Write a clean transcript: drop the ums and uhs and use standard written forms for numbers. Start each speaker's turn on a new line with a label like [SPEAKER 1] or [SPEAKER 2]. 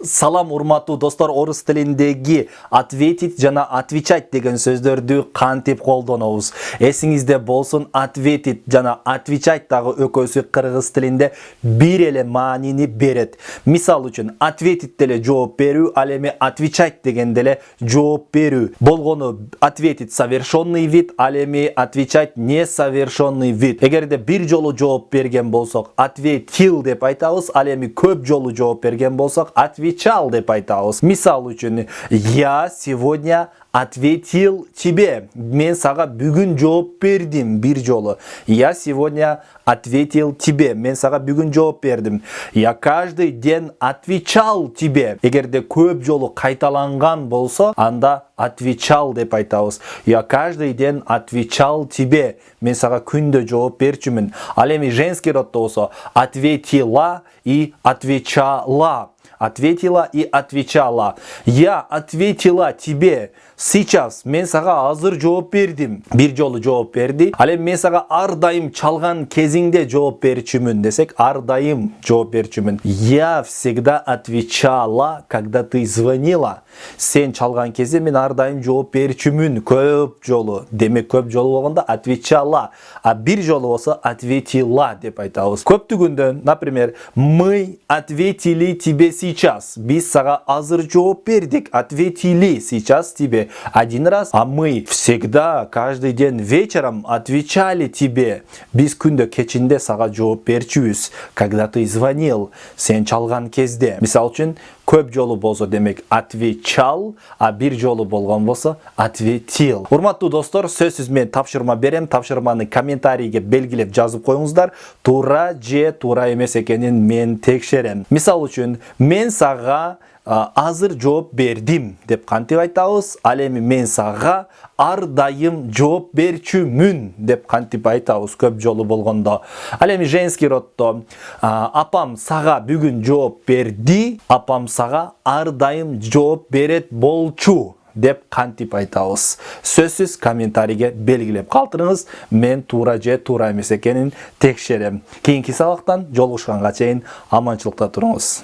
[SPEAKER 1] Салам урматтуу достор, орус тилиндеги ответить жана отвечать деген сөздөрдү кантип колдонобуз? Эсиңизде болсун, ответить жана отвечать дагы экөөсү кыргыз тилинде бир эле маанини берет. Мисал үчүн, ответить деле жооп берүү, ал эми отвечать деген деле жооп берүү. Болгону ответить совершенный вид, ал эми отвечать несовершенный вид. Эгерде бир жолу жооп берген болсок, ответил деп айтабыз, ал эми көп жолу жооп берген болсок, отвечал деп айтабыз. Мисал үчүн, я сегодня ответил тебе. Мен сага бүгүн жооп бердим бир жолу. Я сегодня ответил тебе. Мен сага бүгүн жооп бердим. Я каждый день отвечал тебе. Эгерде көп жолу кайталанган болсо, анда отвечал деп айтабыз. Я каждый день отвечал тебе. Мен сага күндө жооп берчүмүн. Ал эми женский роддо болсо, ответила и отвечала. Ответила и отвечала. Я ответила тебе сейчас. Мен сага азыр жооп бердим. Бир жолу жооп берди. Ал эми мен сага ар дайым чалган кезиңде жооп берчүмүн десек, ар дайым жооп берчүмүн. Я всегда отвечала, когда ты звонила. Сен чалган кезде мен ар дайым жооп берчүмүн. Көп жолу. Демек көп жолу болгондо отвечала. А бир жолу болсо ответила деп айтабыз. Көптүгүндөн, например, мы ответили тебе сейчас. Биз сага азыр жооп бердик. Ответили сейчас тебе один раз, а мы всегда, каждый день вечером отвечали тебе. Биз күндө кечинде сага жооп берчүбүз. Когда ты звонил, сен чалган кезде. Мисал үчүн, көп жолу болсо демек отвечал, а бир жолу болгон болсо ответил. Урматтуу достор, сөзсүз мен тапшырма берем. Тапшырманы комментарийге белгилеп жазып коюңуздар. Туура же туура эмес экенин мен текшерем. Мисал үчүн, мен сага азыр жооп бердим деп кантип айтабыз? Ал эми мен сага ар дайым жооп берчүмүн деп кантип айтабыз көп жолу болгондо. Ал эми женский роддо апам сага бүгүн жооп берди, апам сага ар дайым жооп берет болчу деп кантип айтабыз? Сөзсүз комментарийге белгилеп калтырыңыз. Мен туура же туура эмес экенин текшерем. Кийинки сабактан жолугушканга чейин аманчылыкта туруңуз.